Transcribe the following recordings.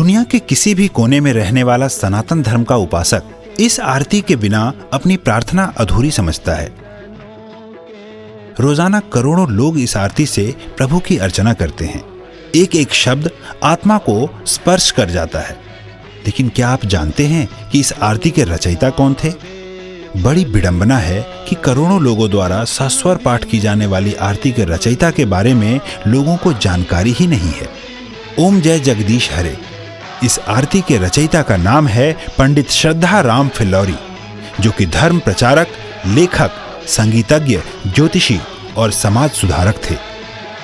दुनिया के किसी भी कोने में रहने वाला सनातन धर्म का उपासक इस आरती के बिना अपनी प्रार्थना अधूरी समझता है। रोजाना करोड़ों लोग इस आरती से प्रभु की अर्चना करते हैं। एक एक शब्द आत्मा को स्पर्श कर जाता है। लेकिन क्या आप जानते हैं कि इस आरती के रचयिता कौन थे? बड़ी विडंबना है कि करोड़ों लोगों द्वारा सस्वर पाठ की जाने वाली आरती के रचयिता के बारे में लोगों को जानकारी ही नहीं है। ओम जय जगदीश हरे। इस आरती के रचयिता का नाम है पंडित श्रद्धा राम फिल्लौरी, जो कि धर्म प्रचारक, लेखक, संगीतज्ञ, ज्योतिषी और समाज सुधारक थे।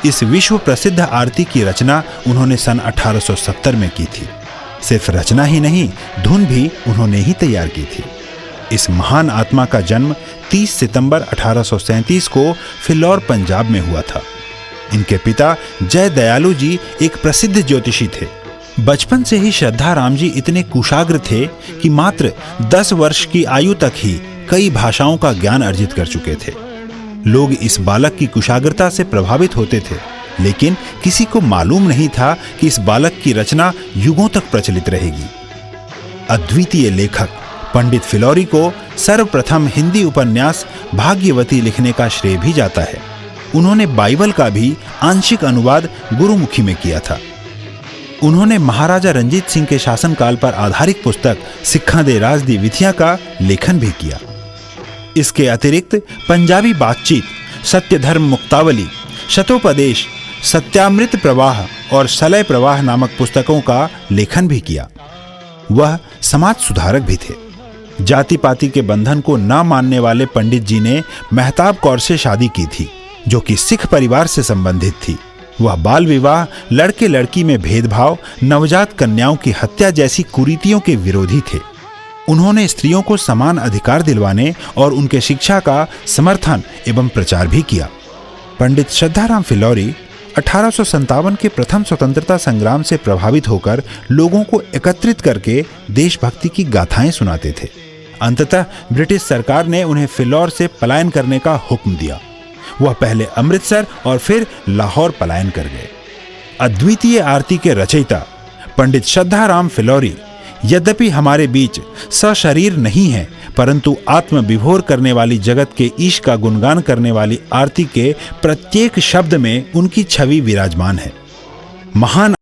इस विश्व प्रसिद्ध आरती की रचना उन्होंने सन 1870 में की थी। सिर्फ रचना ही नहीं, धुन भी उन्होंने ही तैयार की थी। इस महान आत्मा का जन्म 30 सितंबर 1837 को फिल्लौर, पंजाब में हुआ था। इनके पिता जय दयालु जी एक प्रसिद्ध ज्योतिषी थे। बचपन से ही श्रद्धा राम जी इतने कुशाग्र थे कि मात्र 10 वर्ष की आयु तक ही कई भाषाओं का ज्ञान अर्जित कर चुके थे। लोग इस बालक की कुशाग्रता से प्रभावित होते थे, लेकिन किसी को मालूम नहीं था कि इस बालक की रचना युगों तक प्रचलित रहेगी। अद्वितीय लेखक पंडित फिल्लौरी को सर्वप्रथम हिंदी उपन्यास भाग्यवती लिखने का श्रेय भी जाता है। उन्होंने बाइबल का भी आंशिक अनुवाद गुरुमुखी में किया था। उन्होंने महाराजा रंजीत सिंह के शासनकाल पर आधारित पुस्तक सिक्खां दे राज दी विधियां का लेखन भी किया। इसके अतिरिक्त पंजाबी बातचीत, सत्य धर्म मुक्तावली, शतोपदेश, सत्यामृत प्रवाह और सलय प्रवाह नामक पुस्तकों का लेखन भी किया। वह समाज सुधारक भी थे। जाति पाति के बंधन को न मानने वाले पंडित जी ने मेहताब कौर से शादी की थी, जो कि सिख परिवार से संबंधित थी। वह बाल विवाह, लड़के लड़की में भेदभाव, नवजात कन्याओं की हत्या जैसी कुरीतियों के विरोधी थे। उन्होंने स्त्रियों को समान अधिकार दिलवाने और उनके शिक्षा का समर्थन एवं प्रचार भी किया। पंडित श्रद्धाराम फिल्लौरी 1857 के प्रथम स्वतंत्रता संग्राम से प्रभावित होकर लोगों को एकत्रित करके देशभक्ति की गाथाएं सुनाते थे। अंततः ब्रिटिश सरकार ने उन्हें फिल्लौर से पलायन करने का हुक्म दिया। वह पहले अमृतसर और फिर लाहौर पलायन कर गए। अद्वितीय आरती के रचयिता पंडित श्रद्धाराम फिल्लौरी यद्यपि हमारे बीच सशरीर नहीं है, परंतु आत्म विभोर करने वाली जगत के ईश का गुणगान करने वाली आरती के प्रत्येक शब्द में उनकी छवि विराजमान है। महान